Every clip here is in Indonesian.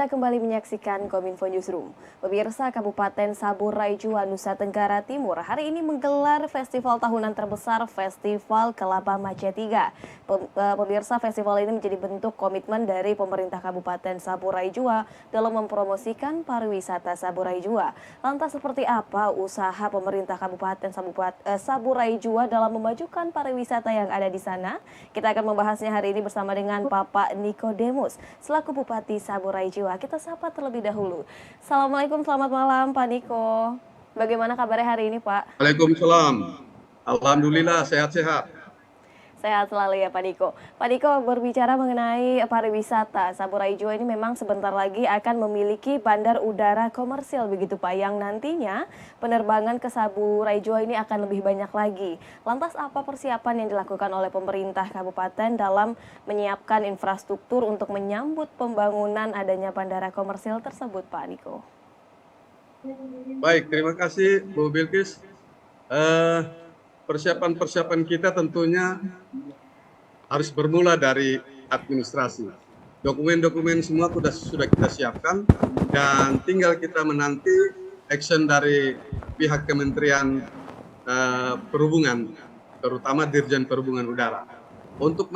Anda kembali menyaksikan Kominfo Newsroom. Pemirsa Kabupaten Saburai Jua, Nusa Tenggara Timur hari ini menggelar festival tahunan terbesar Festival Kelapa Macet 3. Pemirsa, festival ini menjadi bentuk komitmen dari pemerintah Kabupaten Saburai Jua dalam mempromosikan pariwisata Saburai Jua. Lantas seperti apa usaha pemerintah Kabupaten Saburai Jua dalam memajukan pariwisata yang ada di sana? Kita akan membahasnya hari ini bersama dengan Bapak Nikodemus selaku Bupati Saburai Jua. Kita sapa terlebih dahulu. Assalamualaikum, selamat malam Pak Niko. Bagaimana kabarnya hari ini Pak? Waalaikumsalam. Alhamdulillah sehat-sehat. Sehat selalu ya Pak Niko. Pak Niko, berbicara mengenai pariwisata, Saburai Jua ini memang sebentar lagi akan memiliki bandar udara komersil begitu Pak, yang nantinya penerbangan ke Saburai Jua ini akan lebih banyak lagi. Lantas apa persiapan yang dilakukan oleh pemerintah kabupaten dalam menyiapkan infrastruktur untuk menyambut pembangunan adanya bandara komersil tersebut Pak Niko? Baik, terima kasih Bu Bilkis. Persiapan-persiapan kita tentunya harus bermula dari administrasi. Dokumen-dokumen semua sudah kita siapkan dan tinggal kita menanti action dari pihak Kementerian Perhubungan, terutama Dirjen Perhubungan Udara. Untuk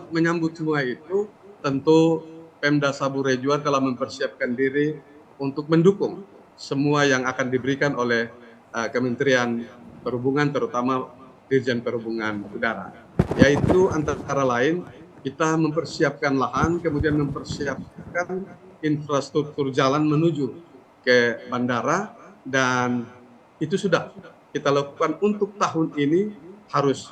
menyambut semua itu, tentu Pemda Saburai Jua telah mempersiapkan diri untuk mendukung semua yang akan diberikan oleh Kementerian Perhubungan, terutama Dirjen Perhubungan Udara, yaitu antara lain kita mempersiapkan lahan, kemudian mempersiapkan infrastruktur jalan menuju ke bandara, dan itu sudah kita lakukan untuk tahun ini harus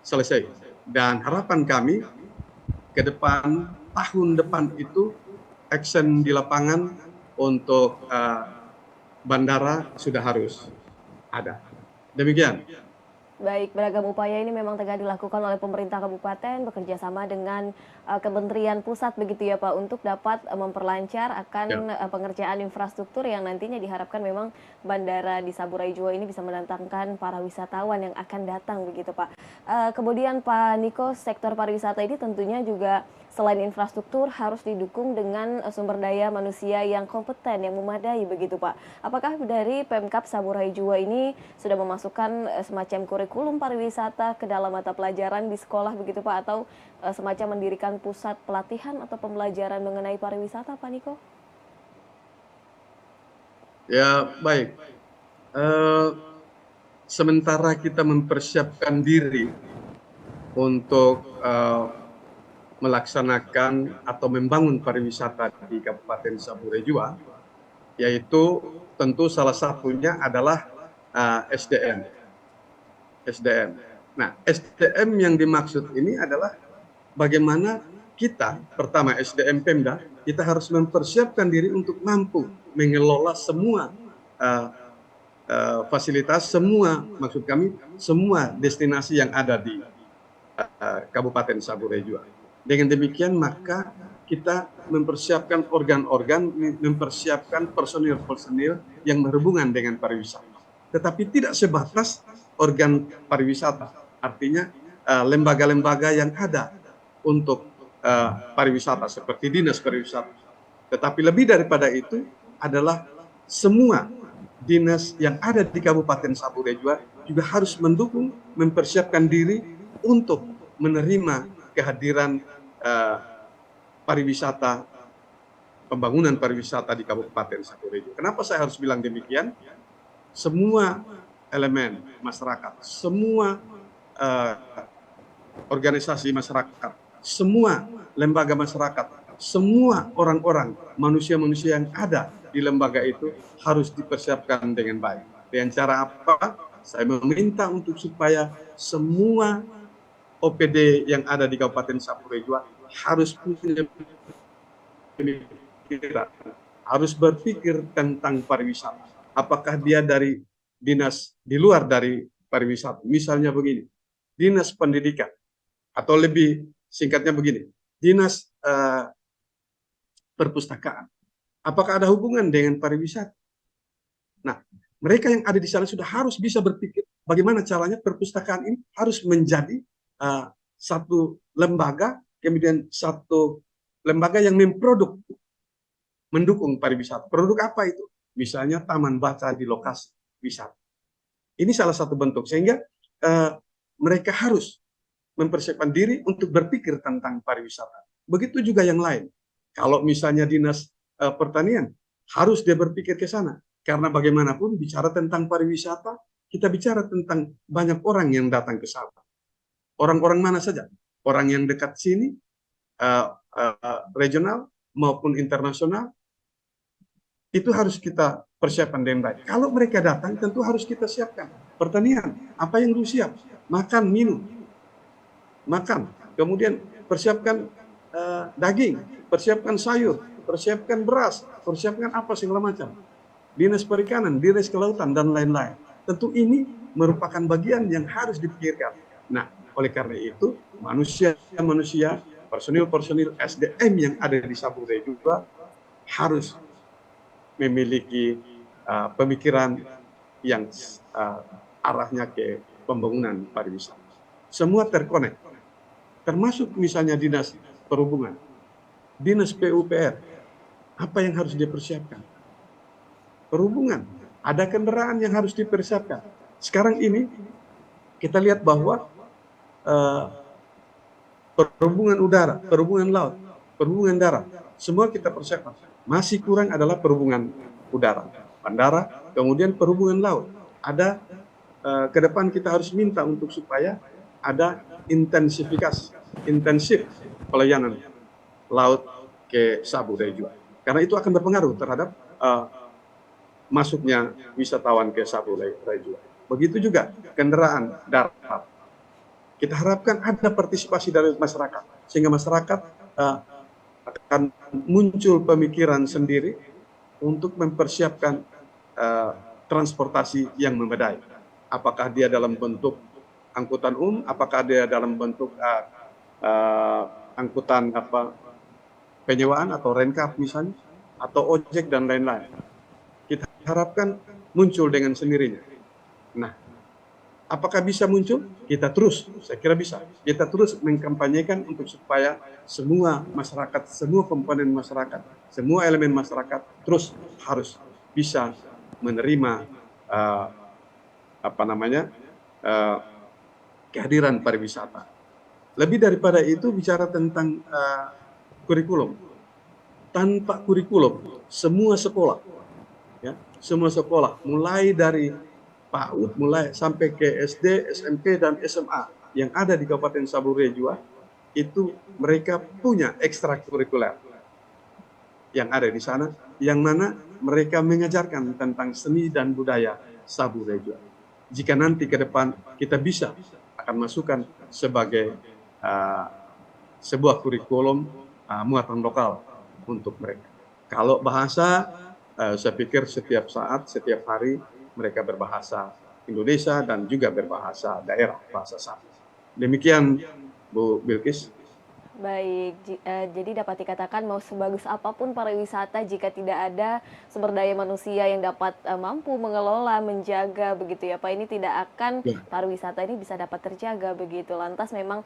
selesai. Dan harapan kami ke depan, tahun depan itu action di lapangan untuk bandara sudah harus ada. Demikian. Baik, beragam upaya ini memang tengah dilakukan oleh pemerintah kabupaten bekerja sama dengan Kementerian Pusat begitu ya Pak, untuk dapat memperlancar akan pengerjaan infrastruktur yang nantinya diharapkan memang bandara di Saburai Jua ini bisa mendatangkan para wisatawan yang akan datang begitu Pak. Kemudian Pak Niko, sektor pariwisata ini tentunya juga selain infrastruktur harus didukung dengan sumber daya manusia yang kompeten, yang memadai begitu Pak. Apakah dari Pemkab Saburai Jua ini sudah memasukkan semacam kurikulum pariwisata ke dalam mata pelajaran di sekolah begitu Pak, atau semacam mendirikan pusat pelatihan atau pembelajaran mengenai pariwisata Pak Niko? Ya, baik. Sementara kita mempersiapkan diri untuk melaksanakan atau membangun pariwisata di Kabupaten Saburai Jua, yaitu tentu salah satunya adalah SDM. Nah, SDM yang dimaksud ini adalah bagaimana kita, pertama SDM Pemda, kita harus mempersiapkan diri untuk mampu mengelola semua fasilitas, maksud kami, semua destinasi yang ada di Kabupaten Saburai Jua. Dengan demikian maka kita mempersiapkan organ-organ, mempersiapkan personil-personil yang berhubungan dengan pariwisata. Tetapi tidak sebatas organ pariwisata, artinya lembaga-lembaga yang ada untuk pariwisata seperti dinas pariwisata. Tetapi lebih daripada itu adalah semua dinas yang ada di Kabupaten Saburai Jua juga harus mendukung, mempersiapkan diri untuk menerima kehadiran pariwisata, pembangunan pariwisata di Kabupaten Saburai Jua. Kenapa saya harus bilang demikian? Semua elemen masyarakat, semua organisasi masyarakat, semua lembaga masyarakat, semua orang-orang, manusia-manusia yang ada di lembaga itu harus dipersiapkan dengan baik. Dengan cara apa? Saya meminta untuk supaya semua OPD yang ada di Kabupaten Saburai Jua harus punya pemikiran, harus berpikir tentang pariwisata. Apakah dia dari dinas di luar dari pariwisata, misalnya begini, dinas pendidikan, atau lebih singkatnya begini, dinas perpustakaan. Apakah ada hubungan dengan pariwisata? Nah, mereka yang ada di sana sudah harus bisa berpikir bagaimana caranya perpustakaan ini harus menjadi satu lembaga, kemudian satu lembaga yang memproduk mendukung pariwisata. Produk apa itu? Misalnya taman baca di lokasi wisata. Ini salah satu bentuk, sehingga mereka harus mempersiapkan diri untuk berpikir tentang pariwisata. Begitu juga yang lain. Kalau misalnya dinas pertanian, harus dia berpikir ke sana. Karena bagaimanapun bicara tentang pariwisata, kita bicara tentang banyak orang yang datang ke sana. Orang-orang mana saja? Orang yang dekat sini, regional maupun internasional, itu harus kita persiapkan dengan baik. Kalau mereka datang, tentu harus kita siapkan. Pertanian, apa yang harus siap? Makan, minum. Makan. Kemudian persiapkan daging, persiapkan sayur, persiapkan beras, persiapkan apa segala macam. Dinas perikanan, dinas kelautan, dan lain-lain. Tentu ini merupakan bagian yang harus dipikirkan. Nah, oleh karena itu, manusia-manusia, personil-personil SDM yang ada di Sabure juga harus memiliki pemikiran yang arahnya ke pembangunan pariwisata. Semua terkonek, termasuk misalnya dinas perhubungan, dinas PUPR. Apa yang harus dipersiapkan? Perhubungan, ada kendaraan yang harus dipersiapkan. Sekarang ini kita lihat bahwa perhubungan udara, perhubungan laut, perhubungan darat, semua kita persiapkan. Masih kurang adalah perhubungan udara, bandara, kemudian perhubungan laut. Ada ke depan kita harus minta untuk supaya ada intensif pelayanan laut ke Sabure juga. Karena itu akan berpengaruh terhadap masuknya wisatawan ke Sabure juga. Begitu juga kendaraan darat. Kita harapkan ada partisipasi dari masyarakat, sehingga masyarakat akan muncul pemikiran sendiri untuk mempersiapkan transportasi yang memadai. Apakah dia dalam bentuk angkutan umum, apakah dia dalam bentuk angkutan penyewaan atau rent-car misalnya, atau ojek dan lain-lain. Kita harapkan muncul dengan sendirinya. Nah, apakah bisa muncul? Kita terus, saya kira bisa. Kita terus mengkampanyekan untuk supaya semua masyarakat, semua komponen masyarakat, semua elemen masyarakat terus harus bisa menerima kehadiran pariwisata. Lebih daripada itu bicara tentang kurikulum. Tanpa kurikulum, semua sekolah, ya, semua sekolah, mulai dari PAUD, mulai sampai ke SD, SMP, dan SMA yang ada di Kabupaten Sabure juga, itu mereka punya ekstrakurikuler yang ada di sana, yang mana mereka mengajarkan tentang seni dan budaya Sabure juga. Jika nanti ke depan kita bisa akan masukkan sebagai sebuah kurikulum muatan lokal untuk mereka. Kalau bahasa, saya pikir setiap saat, setiap hari mereka berbahasa Indonesia dan juga berbahasa daerah, bahasa Sabi. Demikian, Bu Bilkis. Baik, jadi dapat dikatakan mau sebagus apapun pariwisata jika tidak ada sumber daya manusia yang dapat mampu mengelola, menjaga begitu ya Pak, ini tidak akan pariwisata ini bisa dapat terjaga begitu. Lantas memang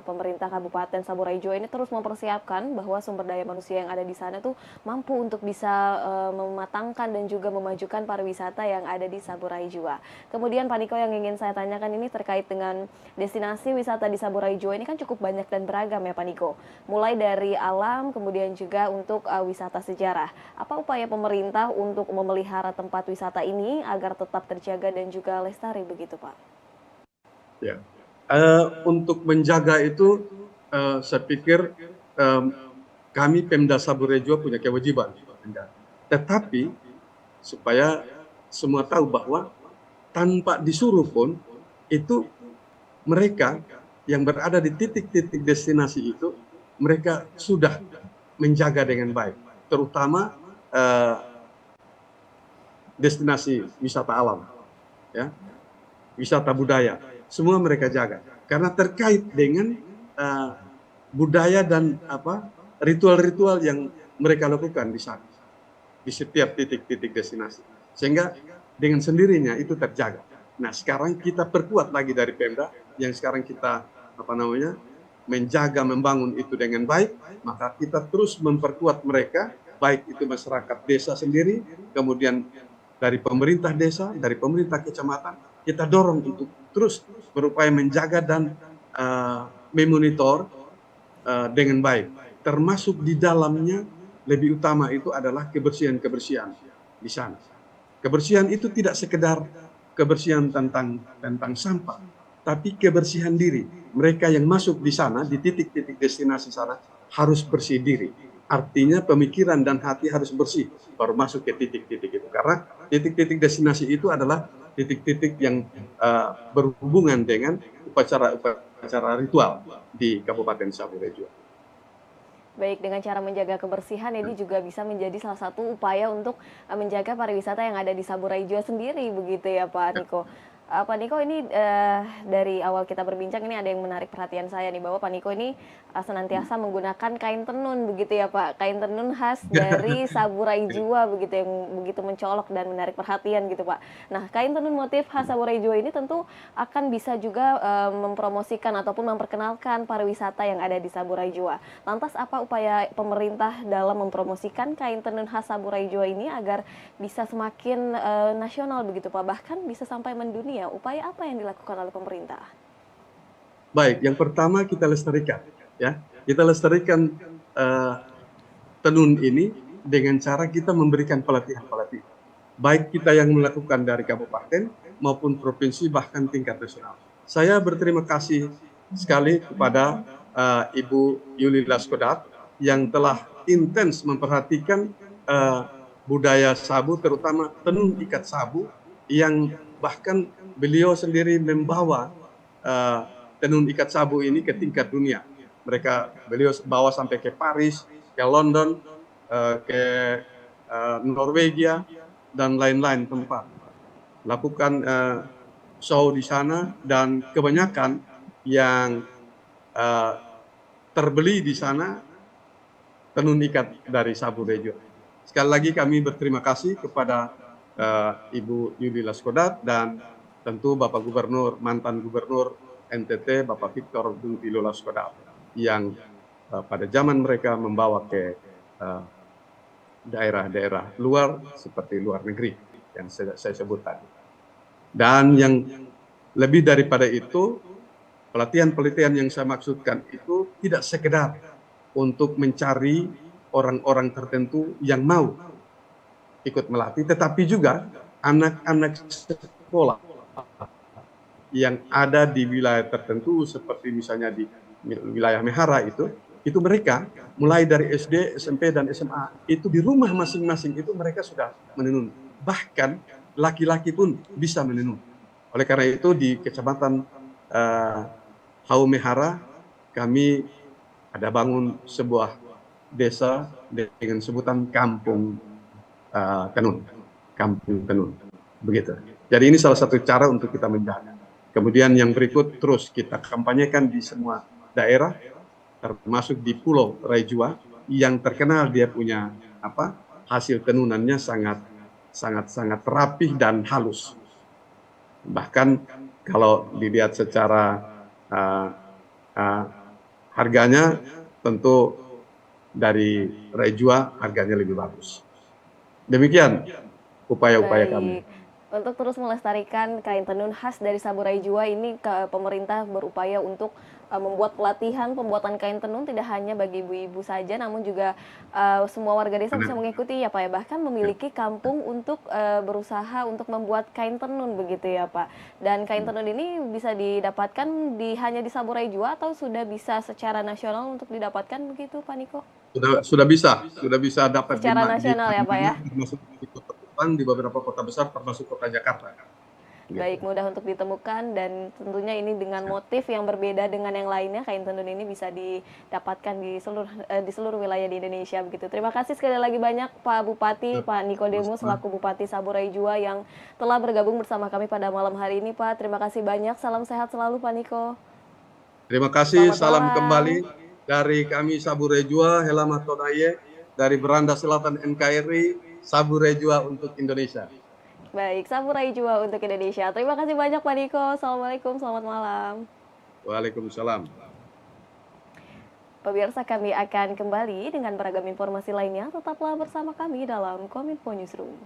pemerintah Kabupaten Saburai Jua ini terus mempersiapkan bahwa sumber daya manusia yang ada di sana tuh mampu untuk bisa mematangkan dan juga memajukan pariwisata yang ada di Saburai Jua. Kemudian Pak Niko, yang ingin saya tanyakan ini terkait dengan destinasi wisata di Saburai Jua ini kan cukup banyak dan beragam ya Pak Niko, mulai dari alam, kemudian juga untuk wisata sejarah. Apa upaya pemerintah untuk memelihara tempat wisata ini agar tetap terjaga dan juga lestari begitu Pak? Ya, untuk menjaga itu saya pikir kami Pemda Sabure Jua punya kewajiban. Tetapi supaya semua tahu bahwa tanpa disuruh pun itu mereka yang berada di titik-titik destinasi itu, mereka sudah menjaga dengan baik, terutama destinasi wisata alam, ya, wisata budaya, semua mereka jaga karena terkait dengan budaya dan ritual-ritual yang mereka lakukan di sana, di setiap titik-titik destinasi, sehingga dengan sendirinya itu terjaga. Nah, sekarang kita perkuat lagi dari Pemda, yang sekarang kita menjaga, membangun itu dengan baik, maka kita terus memperkuat mereka baik itu masyarakat desa sendiri, kemudian dari pemerintah desa, dari pemerintah kecamatan, kita dorong untuk terus berupaya menjaga dan memonitor dengan baik. Termasuk di dalamnya lebih utama itu adalah kebersihan-kebersihan di sana. Kebersihan itu tidak sekedar kebersihan tentang sampah, tapi kebersihan diri. Mereka yang masuk di sana, di titik-titik destinasi sana, harus bersih diri. Artinya pemikiran dan hati harus bersih, baru masuk ke titik-titik itu. Karena titik-titik destinasi itu adalah titik-titik yang berhubungan dengan upacara ritual di Kabupaten Sabu Rejo. Baik, dengan cara menjaga kebersihan ini juga bisa menjadi salah satu upaya untuk menjaga pariwisata yang ada di Saburai Jua sendiri, begitu ya Pak Niko. Pak Niko, ini dari awal kita berbincang ini ada yang menarik perhatian saya nih, bahwa Pak Niko ini senantiasa menggunakan kain tenun, begitu ya Pak. Kain tenun khas dari Saburai Jua, begitu, yang begitu mencolok dan menarik perhatian gitu Pak. Nah, kain tenun motif khas Saburai Jua ini tentu akan bisa juga mempromosikan ataupun memperkenalkan pariwisata yang ada di Saburai Jua. Lantas apa upaya pemerintah dalam mempromosikan kain tenun khas Saburai Jua ini agar bisa semakin nasional begitu Pak, bahkan bisa sampai mendunia? Upaya apa yang dilakukan oleh pemerintah? Baik, yang pertama kita lestarikan, ya. Kita lestarikan tenun ini dengan cara kita memberikan pelatihan-pelatihan. Baik kita yang melakukan dari kabupaten maupun provinsi bahkan tingkat nasional. Saya berterima kasih sekali kepada Ibu Yuli Laskodat yang telah intens memperhatikan budaya Sabu, terutama tenun ikat Sabu, yang bahkan beliau sendiri membawa tenun ikat Sabu ini ke tingkat dunia. Beliau bawa sampai ke Paris, ke London, ke Norwegia, dan lain-lain tempat. Lakukan show di sana, dan kebanyakan yang terbeli di sana tenun ikat dari Sabu Rejo. Sekali lagi kami berterima kasih kepada Ibu Yuli Laskodat dan tentu Bapak Gubernur, mantan Gubernur NTT, Bapak Victor Bungtilo Laskodat, yang pada zaman mereka membawa ke daerah-daerah luar seperti luar negeri yang saya sebut tadi. Dan yang lebih daripada itu, pelatihan-pelatihan yang saya maksudkan itu tidak sekedar untuk mencari orang-orang tertentu yang mau ikut melatih, tetapi juga anak-anak sekolah yang ada di wilayah tertentu seperti misalnya di wilayah Mehara itu mereka mulai dari SD, SMP, dan SMA itu di rumah masing-masing itu mereka sudah menenun. Bahkan laki-laki pun bisa menenun. Oleh karena itu di Kecamatan Hau Mehara kami ada bangun sebuah desa dengan sebutan Kampung Tenun, Kampung Tenun, begitu. Jadi ini salah satu cara untuk kita menjaga. Kemudian yang berikut terus kita kampanyekan di semua daerah, termasuk di Pulau Raijua yang terkenal dia punya hasil tenunannya sangat rapih dan halus. Bahkan kalau dilihat secara harganya tentu dari Raijua harganya lebih bagus. Demikian upaya-upaya kami. Untuk terus melestarikan kain tenun khas dari Saburai Jua ini, pemerintah berupaya untuk membuat pelatihan pembuatan kain tenun tidak hanya bagi ibu-ibu saja, namun juga semua warga desa bisa mengikuti ya Pak ya, bahkan memiliki kampung untuk berusaha untuk membuat kain tenun, begitu ya Pak. Dan kain tenun ini bisa didapatkan hanya di Saburai Jua atau sudah bisa secara nasional untuk didapatkan, begitu Pak Niko? Sudah bisa dapat secara nasional ya Pak ya. Di beberapa kota besar termasuk kota Jakarta. Baik, mudah untuk ditemukan, dan tentunya ini dengan motif yang berbeda dengan yang lainnya, kain tenun ini bisa didapatkan di seluruh wilayah di Indonesia, begitu. Terima kasih sekali lagi banyak Pak Bupati, Pak Nikodemus selaku Bupati Saburai Jua yang telah bergabung bersama kami pada malam hari ini Pak. Terima kasih banyak, salam sehat selalu Pak Niko. Terima kasih, salam kembali dari kami Saburai Jua, Helamat Tonaye, dari Beranda Selatan NKRI, Saburai Jua untuk Indonesia. Baik, Saburai Jua untuk Indonesia. Terima kasih banyak Pak Niko. Assalamualaikum, selamat malam. Waalaikumsalam. Pemirsa, kami akan kembali dengan beragam informasi lainnya. Tetaplah bersama kami dalam Kominfo Newsroom.